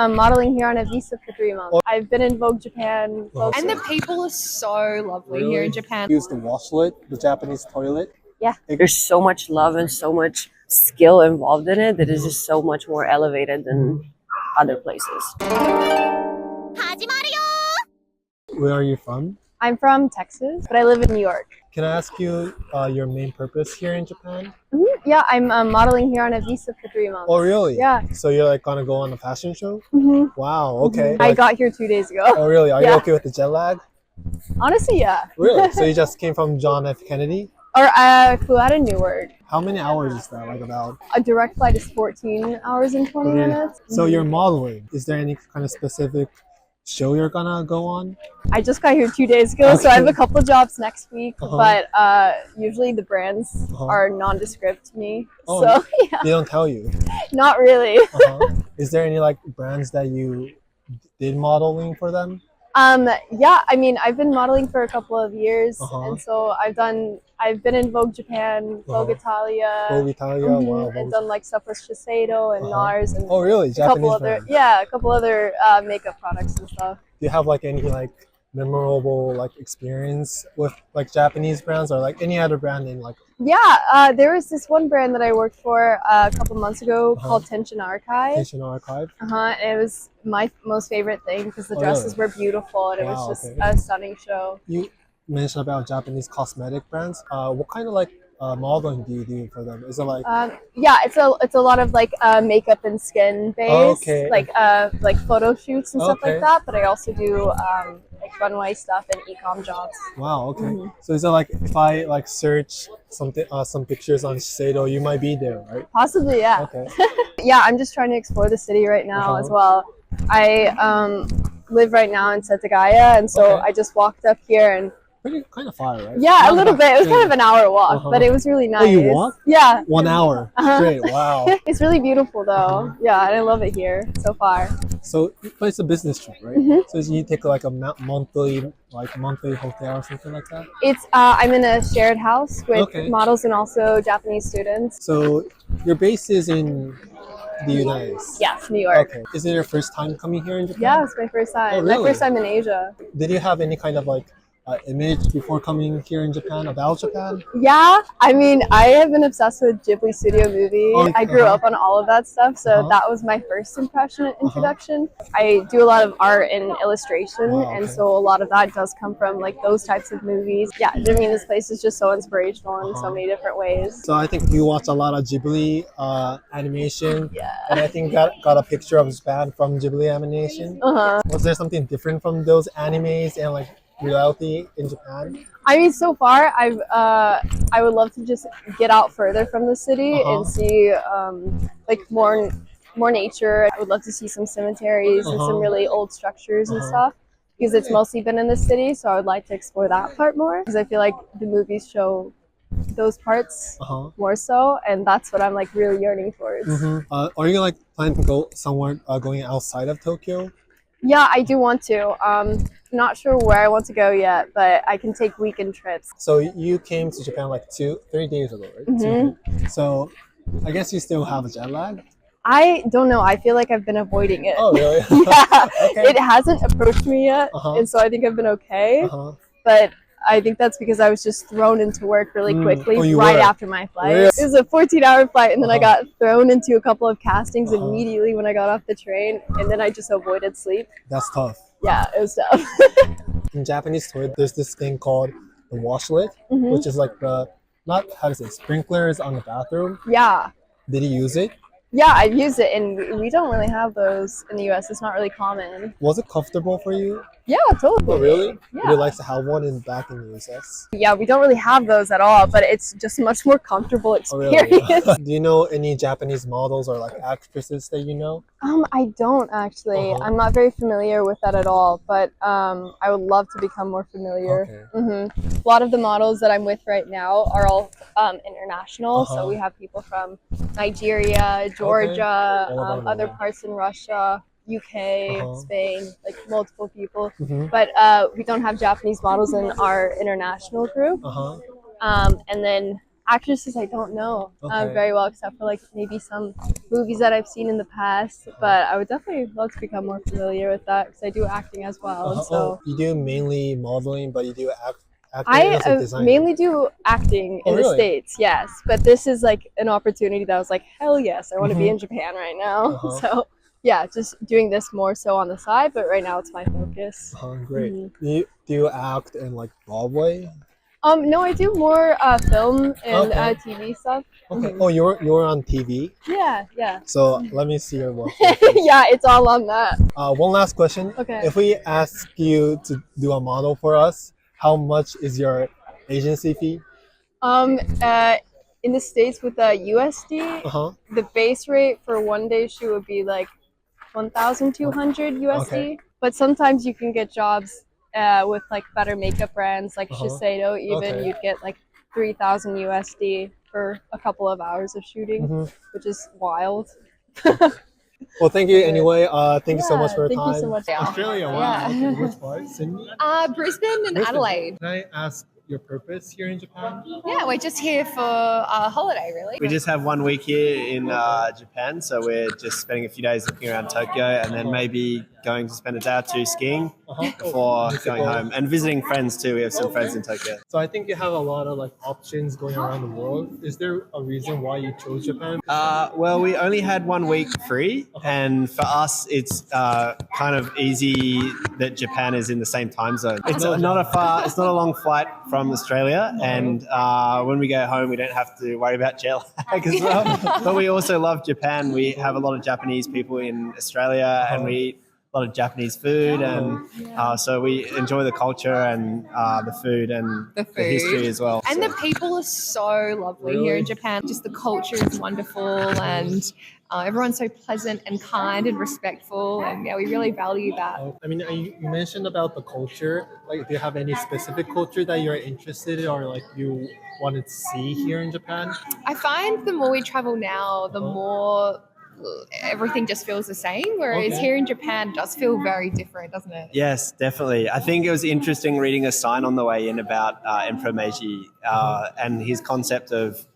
I'm modeling here on a visa for 3 months. I've been in Vogue Japan. And the people are so lovely here in Japan. Use the washlet, the Japanese toilet. Yeah. There's so much love and so much skill involved in it that is just so much more elevated than other places. Where are you from? I'm from Texas, but I live in New York. Can I ask you your main purpose here in Japan? Yeah, I'm modeling here on a visa for 3 months. Oh, really? Yeah. So you're like gonna go on a fashion show? Wow, okay. I got here 2 days ago. Oh, really? Are you Yeah. okay with the jet lag? Honestly, yeah. Really? So you just came from John F. Kennedy? Or I flew out of Newark. How many hours is that, like about? A direct flight is 14 hours and 20 minutes. So you're modeling. Is there any kind of specific show you're gonna go on? I just got here 2 days ago, so I have a couple of jobs next week, Uh-huh. but usually the brands are nondescript to me. Oh, So, yeah, They don't tell you. not really. Is there any like brands that you did modeling for them? Yeah, I mean, I've been modeling for a couple of years, and so I've been in Vogue Japan, Vogue Italia, Vogue Italia, wow. and done like stuff with Shiseido and NARS and Oh, really? a couple Japanese other, brands. yeah, a couple other makeup products and stuff. Do you have like any like memorable like experience with like Japanese brands or like any other brand in like? Yeah, there was this one brand that I worked for a couple months ago called Tension Archive. Tension Archive? And it was my most favorite thing because the dresses were beautiful and it was just a stunning show. You mentioned about Japanese cosmetic brands. What kind of like modeling do you do for them? Is it like Yeah, it's a lot of like makeup and skin based, like photo shoots and stuff like that. But I also do like runway stuff and e-com jobs. wow, okay. So is it like if I like search something some pictures on Shiseido, you might be there, right? Possibly, yeah. Okay. Yeah, I'm just trying to explore the city right now as well. I live right now in Setagaya, and so I just walked up here and Pretty kind of far, right? yeah, a little bit. It was kind of an hour walk, but it was really nice. Oh, you walked? Yeah. 1 hour straight. Wow. It's really beautiful though. Yeah, and I love it here so far. So, but it's a business trip, right? So you take like a monthly hotel or something like that? It's I'm in a shared house with models and also Japanese students. So your base is in the United States? Yes, New York. Okay. Is it your first time coming here in Japan? Yeah, it's my first time. Oh, really? My first time in Asia. Did you have any kind of like image before coming here in Japan about Japan? Yeah, I mean, I have been obsessed with Ghibli Studio movie. I grew up on all of that stuff, so that was my first impression and introduction. I do a lot of art and illustration, and so a lot of that does come from like those types of movies. Yeah, I mean, this place is just so inspirational in so many different ways. So I think you watch a lot of Ghibli animation, and I think got a picture of Japan from Ghibli animation. Was there something different from those animes and like reality in Japan? I mean, so far, I would love to just get out further from the city and see like more nature. I would love to see some cemeteries and some really old structures and stuff, because it's mostly been in the city. So I would like to explore that part more, because I feel like the movies show those parts more so, and that's what I'm like really yearning towards. Are you like planning to go somewhere going outside of Tokyo? Yeah, I do want to. Not sure where I want to go yet, but I can take weekend trips. So you came to Japan like 3 days ago, right? So I guess you still have a jet lag? I don't know. I feel like I've been avoiding it. Oh, really? Yeah, it hasn't approached me yet, and so I think I've been okay. But I think that's because I was just thrown into work really quickly right after my flight. Really? It was a 14-hour flight, and then I got thrown into a couple of castings immediately when I got off the train, and then I just avoided sleep. That's tough. Yeah, it was tough. In Japanese toilet, there's this thing called the washlet, which is like the, not how to say, sprinklers on the bathroom. Yeah. Did you use it? Yeah, I've used it, and we don't really have those in the US. It's not really common. Was it comfortable for you? Yeah, totally. Oh, really? Yeah. Would you like to have one back in the US? Yeah, we don't really have those at all, but it's just a much more comfortable experience. Oh, really? Do you know any Japanese models or like actresses that you know? I don't actually. I'm not very familiar with that at all, but I would love to become more familiar. A lot of the models that I'm with right now are all international, so we have people from Nigeria, Georgia, other parts in Russia, UK, Spain, like multiple people. But we don't have Japanese models in our international group. And then Actresses, I don't know Okay. very well, except for like maybe some movies that I've seen in the past. But I would definitely love to become more familiar with that because I do acting as well. And so Oh, you do mainly modeling, but you do acting I as a designer. mainly do acting in the really? States, yes. But this is like an opportunity that I was like, hell yes, I want to be Mhm. in Japan right now. Uh-huh. So yeah, just doing this more so on the side, but right now it's my focus. Great. Mhm. Do you act in like Broadway? No, I do more film and Okay. TV stuff. Okay. Mhm. Oh, you're on TV. Yeah, yeah. So let me see your work. Yeah, it's all on that. One last question. Okay. If we ask you to do a model for us, how much is your agency fee? In the States with the USD, Uh-huh. the base rate for one day shoot would be like 1,200 USD. Okay. But sometimes you can get jobs with like better makeup brands like Uh-huh. Shiseido. Even Okay. you'd get like 3,000 USD for a couple of hours of shooting, Mhm. which is wild. Well, thank you anyway. Thank you so much Yeah, for your thank time. you so much. Australia, wow. Yeah. Okay, which part? Sydney? Brisbane and Brisbane. Adelaide. Can I ask your purpose here in Japan? Yeah, we're just here for a holiday, really. We just have 1 week here in Japan, so we're just spending a few days looking around Tokyo and then maybe going to spend a day or two skiing before going home and visiting friends too. We have some friends in Tokyo. So I think you have a lot of like options going around the world. Is there a reason why you chose Japan? Well, we only had 1 week free, and for us, it's kind of easy that Japan is in the same time zone. It's it's not a long flight from Australia, and when we go home, we don't have to worry about jet lag as well. But we also love Japan. We have a lot of Japanese people in Australia, and we eat a lot of Japanese food, and so we enjoy the culture and the food and The the history food. as well. And So- the people are so lovely here in Japan. Just the culture is wonderful, and everyone's so pleasant and kind and respectful. And yeah, we really value that. I mean, you mentioned about the culture. Like, do you have any specific culture that you're interested in or like you wanted to see here in Japan? I find the more we travel now, the more everything just feels the same. Whereas Okay. here in Japan, it does feel very different, doesn't it? Yes, definitely. I think it was interesting reading a sign on the way in about Emperor Meiji and his concept of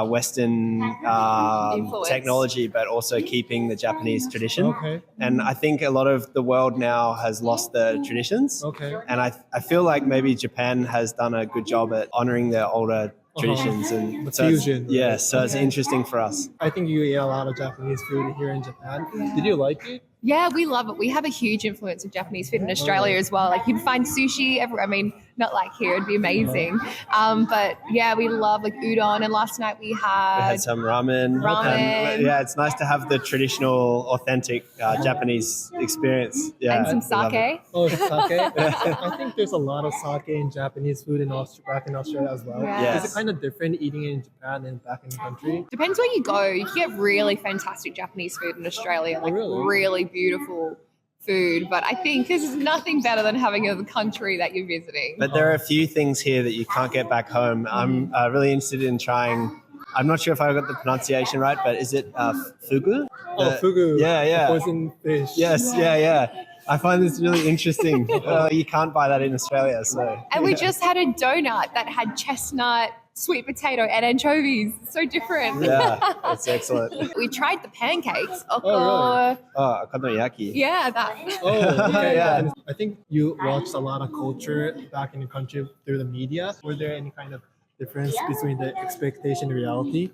Western Influence. technology, but also keeping the Japanese tradition. Okay. And I think a lot of the world now has lost the traditions. Okay. And I feel like maybe Japan has done a good job at honoring their older traditions. And The so it's- fusion, right? Yeah, so it's interesting for us. I think you eat a lot of Japanese food here in Japan. Did you like it? Yeah, we love it. We have a huge influence of Japanese food in Australia as well. Like you'd find sushi everywhere. I mean, not like here, it'd be amazing. But yeah, we love like udon. And last night we We had had some ramen. Ramen. And, yeah, it's nice to have the traditional, authentic Japanese experience. Yeah, and some we love it. sake. Oh, sake. I think there's a lot of sake in Japanese food back in Australia as well. Yes. Is it kind of different eating in Japan and back in the country? Depends where you go. You can get really fantastic Japanese food in Australia, like really? beautiful food. But I think there's nothing better than having a country that you're visiting. But there are a few things here that you can't get back home. I'm really interested in trying. I'm not sure if I got the pronunciation right, but is it fugu? Oh, fugu. Yeah, yeah. The poison fish. Yes, yeah. I find this really interesting. You can't buy that in Australia, so. And we just had a donut that had chestnut, sweet potato, and anchovies. So different. Yeah, that's excellent. We tried the pancakes. really? Oh, okonomiyaki. Yeah, that. Oh, okay, Yeah. yeah. I think you watched a lot of culture back in the country through the media. Were there any kind of difference between the expectation and reality?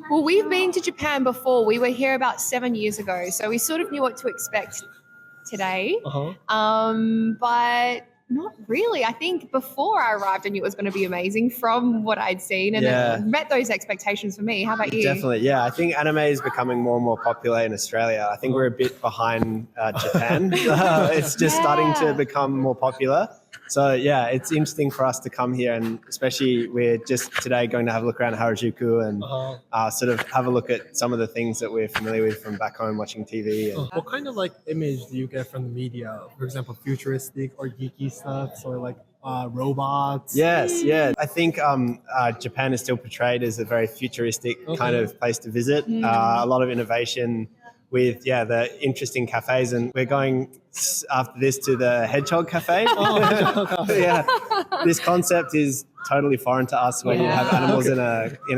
Well, we've been to Japan before. We were here about 7 years ago, so we sort of knew what to expect today. But not really. I think before I arrived, I knew it was going to be amazing from what I'd seen, and Yeah. it met those expectations for me. How about you? Definitely, yeah. I think anime is becoming more and more popular in Australia. I think we're a bit behind Japan. It's just starting to become more popular. So yeah, it's interesting for us to come here, and especially we're just today going to have a look around Harajuku and sort of have a look at some of the things that we're familiar with from back home watching TV. And, What kind of like image do you get from the media? For example, futuristic or geeky stuff, or like robots? Yes, yeah. I think Japan is still portrayed as a very futuristic kind of place to visit. A lot of innovation with the interesting cafes, and we're going after this to the Hedgehog Cafe. Yeah, this concept is totally foreign to us when you have animals in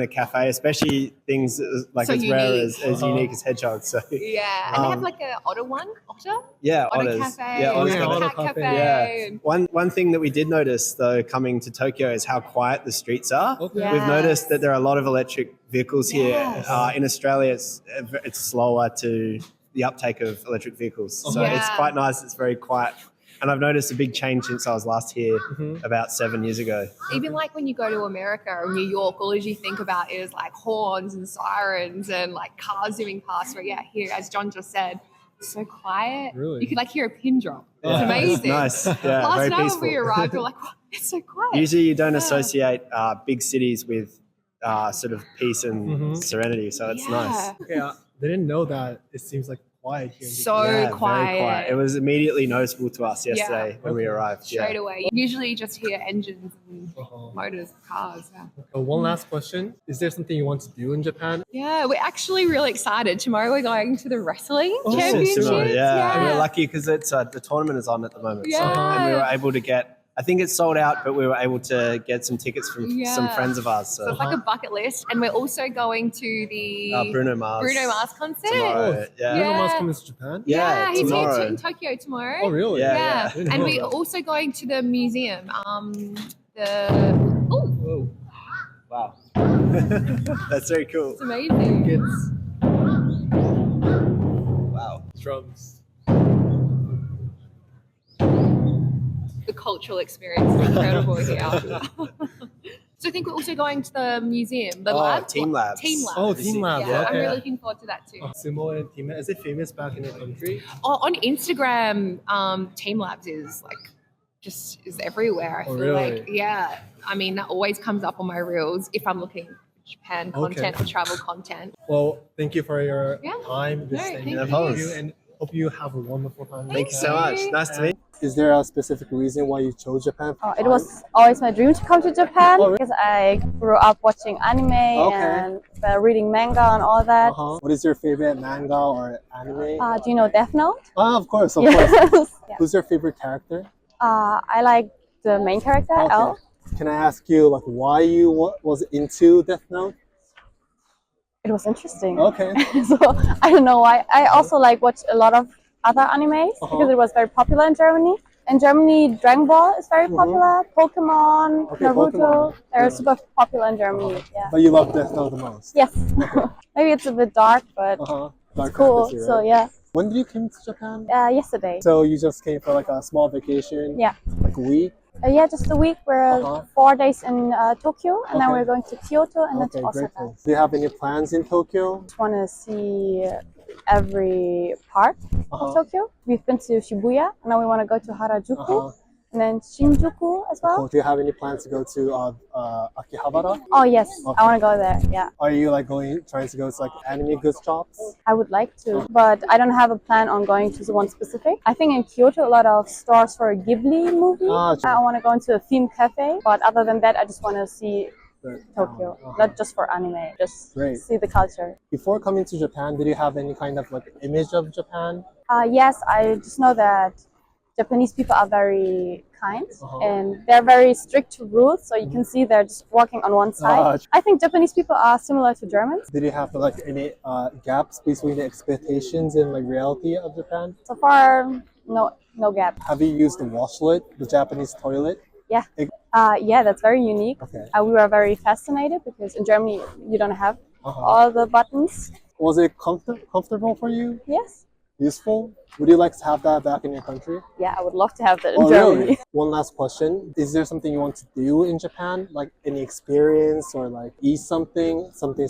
a cafe, especially things like So as rare unique. as unique as hedgehogs. So Yeah, and they have like a otter one, otter yeah, otter otters. cafe, Yeah, otters and got a a- cat cafe. Yeah. and- One thing that we did notice though coming to Tokyo is how quiet the streets are. Okay. Yeah. We've noticed that there are a lot of electric vehicles here. Yes. In Australia, it's slower to the uptake of electric vehicles, so Yeah. it's quite nice. It's very quiet, and I've noticed a big change since I was last here Mhm. about 7 years ago. Even like when you go to America or New York, all you think about is like horns and sirens and like cars zooming past. But yeah, here, as John just said, it's so quiet. Really? You could like hear a pin drop. It's Yeah, amazing. nice. Yeah, Last very night peaceful. when we arrived, we were like, "Wow, it's so quiet." Usually, you don't Yeah. associate big cities with sort of peace and Mhm. serenity, so it's Yeah. nice. Okay, I didn't know that it seems like quiet here. in So Japan. Yeah, very quiet. It was immediately noticeable to us yesterday when we Okay. arrived. Straight Yeah. away. Usually you just hear engines and Uh-huh. motors, cars. Yeah. One last question: is there something you want to do in Japan? Yeah, we're actually really excited. Tomorrow we're going to the wrestling Oh, championships. Sumo, Yeah, and yeah. we're lucky because it's the tournament is on at the moment. So, Yeah. and we were able to get. I think it's sold out, but we were able to get some tickets from some Yeah. friends of ours. So So it's like a bucket list, and we're also going to the Bruno Mars. concert. tomorrow. Yeah. Bruno Mars Yeah. coming to Japan? Yeah, he's tomorrow. here in Tokyo tomorrow. Oh, really? Yeah. Yeah, I didn't and know we're that. also going to the museum. The Whoa. Wow. That's very cool. it's amazing. Kids. Wow. Drums. The cultural experience is incredible here. So I think we're also going to the museum, the lab. Team Labs. Team Labs. Oh, Team Labs. Yeah, I'm okay. really looking forward to that too. Sumo and Team. Is it famous back in your country? On Instagram, Team Labs is like just is everywhere. I Oh, feel really? like yeah. I mean that always comes up on my reels if I'm looking for Japan content Okay. or travel content. Well, thank you for your Yeah. time. This No, thing. thank No problems. you. And hope you have a wonderful time. Thank you so much. Nice to meet you. Is there a specific reason why you chose Japan? It was always my dream to come to Japan Oh, really? because I grew up watching anime Okay. and reading manga and all that. Uh-huh. What is your favorite manga or anime? Do you know Death Note? Of course, of Yes. course. Yeah. Who's your favorite character? I like the main character, Okay. L. Can I ask you like why you was into Death Note? It was interesting. Okay. So I don't know why. I also like watch a lot of other animes because it was very popular in Germany. In Germany, Dragon Ball is very popular. Pokemon, Okay, Naruto, Pokemon. they're Yeah. super popular in Germany. Yeah. But you love Death Note the most. Yes. Maybe it's a bit dark, but Uh-huh. Dark cool. fantasy, So right? yeah. When did you come to Japan? Yesterday. So you just came for like a small vacation? Yeah. Like a week? Yeah, just a week. We're Uh-huh. 4 days in Tokyo, and then Okay. we're going to Kyoto and then Okay, to great. Osaka. Do you have any plans in Tokyo? Just want to see every part Uh-huh. of Tokyo. We've been to Shibuya, and now we want to go to Harajuku, Uh-huh. and then Shinjuku as well. Cool. Do you have any plans to go to Akihabara? Oh yes, Okay. I want to go there. Yeah, Are you like trying to go to like anime goods shops? I would like to, but I don't have a plan on going to one specific. I think in Kyoto a lot of stores for Ghibli movies. True. I want to go into a theme cafe, but other than that, I just want to see The Tokyo, town. not just for anime, just Great. see the culture. Before coming to Japan, did you have any kind of like image of Japan? Yes, I just know that Japanese people are very kind Uh-huh. and they're very strict to rules. So you can see they're just walking on one side. I think Japanese people are similar to Germans. Did you have like any gaps between the expectations and like reality of Japan? So far, no gap. Have you used the washlet, the Japanese toilet? Yeah. Yeah, that's very unique. Okay. We were very fascinated because in Germany you don't have Uh-huh. all the buttons. Was it comfortable for you? Yes. Useful? Would you like to have that back in your country? Yeah, I would love to have that in Oh, Germany. really? One last question. Is there something you want to do in Japan? Like any experience or like eat something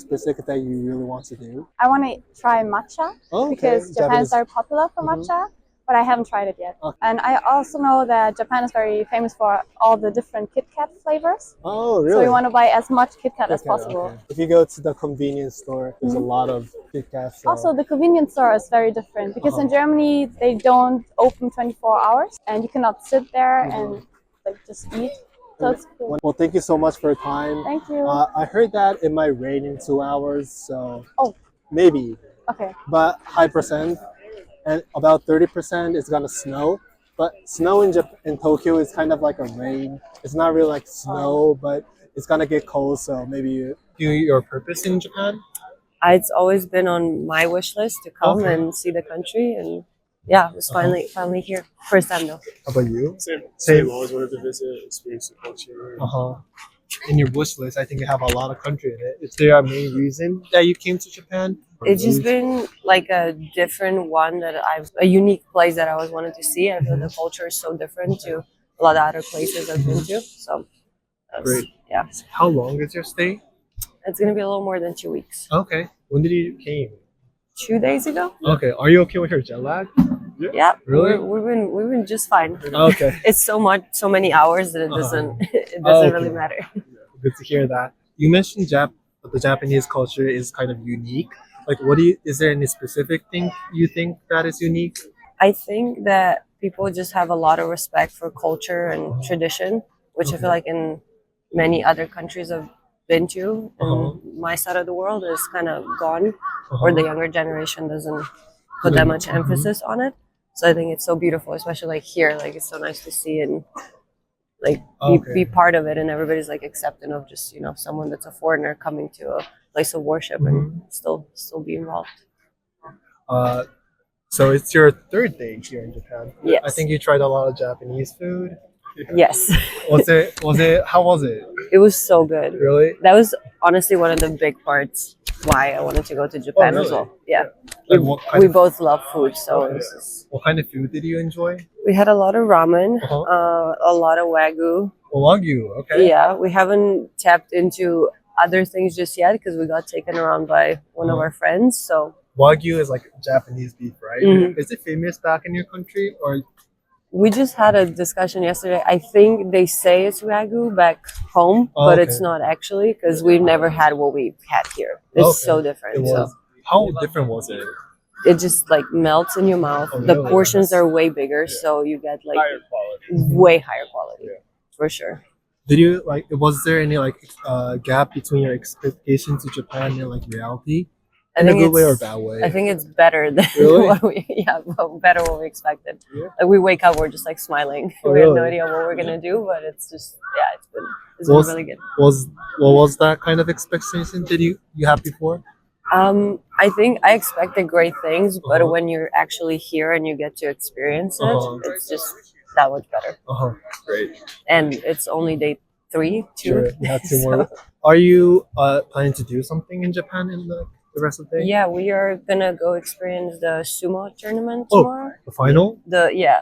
specific that you really want to do? I want to try matcha Oh, okay. because Japan is Japanese- very popular for Mhm. matcha, but I haven't tried it yet. Okay. And I also know that Japan is very famous for all the different Kit Kat flavors. Oh, really? So we want to buy as much Kit Kat as Okay, possible. okay. If you go to the convenience store, there's a lot of Kit Kats. so- Also, the convenience store is very different because in Germany they don't open 24 hours and you cannot sit there and like just eat. So it's cool. Well, thank you so much for your time. Thank you. I heard that it might rain in 2 hours, so Oh. maybe, Okay. but high percent, and about 30% is gonna snow. But snow in Tokyo is kind of like a rain. It's not really like snow, but it's gonna get cold. So maybe you your purpose in Japan. It's always been on my wish list to come and see the country, and yeah, it's finally here. First time though. How about you? Same. Always wanted to visit, experience the culture. In your wish list, I think you have a lot of country in it. Is there a main reason that you came to Japan? It's just been like a different one a unique place that I always wanted to see. I feel the culture is so different to a lot of other places I've been to. So Great. Yeah. How long is your stay? It's gonna be a little more than 2 weeks. Okay. When did you came? 2 days ago? Okay. Are you okay with your jet lag? Yeah. Really? We've been just fine. Okay. It's so many hours that it doesn't really matter. Good to hear that. You mentioned the Japanese culture is kind of unique. Like, is there any specific thing you think that is unique? I think that people just have a lot of respect for culture and tradition, which I feel like in many other countries I've been to, in my side of the world is kind of gone, or the younger generation doesn't put that much emphasis on it. So I think it's so beautiful, especially like here. Like, it's so nice to see and like be part of it, and everybody's like accepting of just, you know, someone that's a foreigner coming to a place of worship and still be involved. So it's your third day here in Japan. Yes. I think you tried a lot of Japanese food. Yes. How was it? It was so good. Really? That was honestly one of the big parts why I wanted to go to Japan as well. Yeah. Like We both love food, so it was just, what kind of food did you enjoy? we had a lot of ramen, a lot of wagyu. Wagyu, okay. Yeah, we haven't tapped into other things just yet because we got taken around by one of our friends. So Wagyu is like Japanese beef, right? Is it famous back in your country, or? we just had a discussion yesterday. I think they say it's wagyu back home, but it's not actually, because we've never had what we've had here. It's so different. So How different was it? it just like melts in your mouth. The portions are way bigger, so you get like Higher quality. way higher quality for sure. Did you was there any gap between your expectations to Japan and like reality? In a good way or bad way? I think it's better than Really? better what we expected. Yeah. Like, we wake up, we're just like smiling. Oh, We have no really? idea what we're gonna do, but it's just it's been really good. What was that kind of expectation that you had before? I think I expected great things, but when you're actually here and you get to experience it, it's just that much better. Great. And it's only day 3, 2. Sure. You have 2 more. Are you planning to do something in Japan in the rest of the day? Yeah, we are gonna go experience the sumo tournament tomorrow. The final?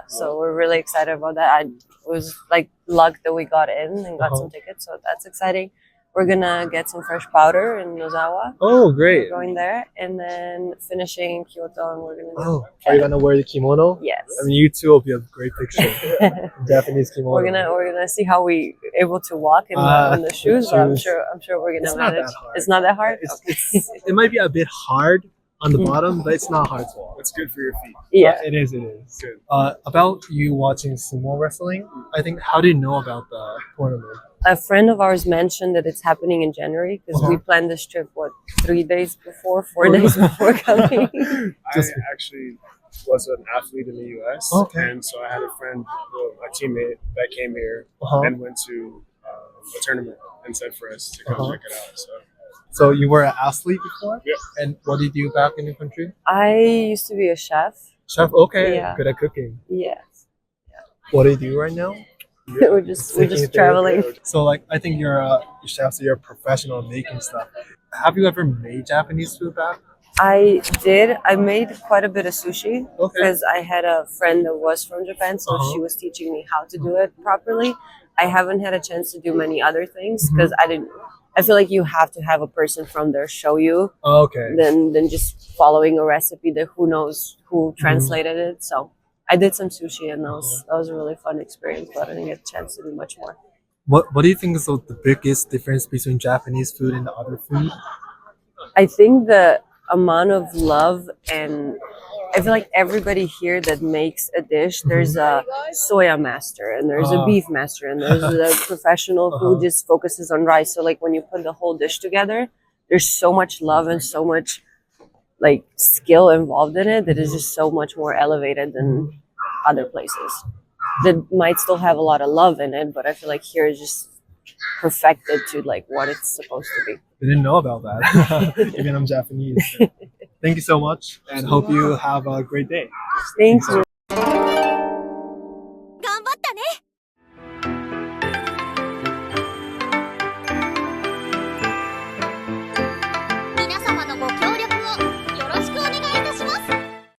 So we're really excited about that. It was like luck that we got in and got some tickets, so that's exciting. We're gonna get some fresh powder in Nozawa. Oh, great. We're going there, and then finishing in Kyoto, and we're gonna Are you gonna wear the kimono? Yes. I mean, you two will be a great picture. Japanese kimono. We're gonna see how we able to walk in the shoes. But I'm sure we're gonna manage. It's not that hard. It might be a bit hard on the bottom, but it's not hard to walk. It's good for your feet. Yeah. It is. Good. About you watching sumo wrestling, I think, how do you know about the tournament? A friend of ours mentioned that it's happening in January because we planned this trip 4 days before coming. I actually was an athlete in the U.S. And so I had a friend, a teammate that came here and went to a tournament and said for us to come check it out. So you were an athlete before? Yeah. And what did you do back in your country? I used to be a chef. Chef, okay. Yeah. Good at cooking. Yes. What do you do right now? we're just traveling. So I think you're a chef, so you're a professional in making stuff. Have you ever made Japanese food back? I did. I made quite a bit of sushi Okay. because I had a friend that was from Japan, so she was teaching me how to do it properly. I haven't had a chance to do many other things because I feel like you have to have a person from there show you than just following a recipe that who knows who translated it. So I did some sushi, and that was a really fun experience, but I didn't get a chance to do much more. What do you think is the biggest difference between Japanese food and the other food? I think the amount of love, and I feel like everybody here that makes a dish, there's a soya master, and there's a beef master, and there's a professional who just focuses on rice. So like when you put the whole dish together, there's so much love and so much like skill involved in it that is just so much more elevated than other places. that might still have a lot of love in it, but I feel like here is just perfected to like what it's supposed to be. I didn't know about that. Even I'm Japanese. Thank you so much, and hope you have a great day. Thank you.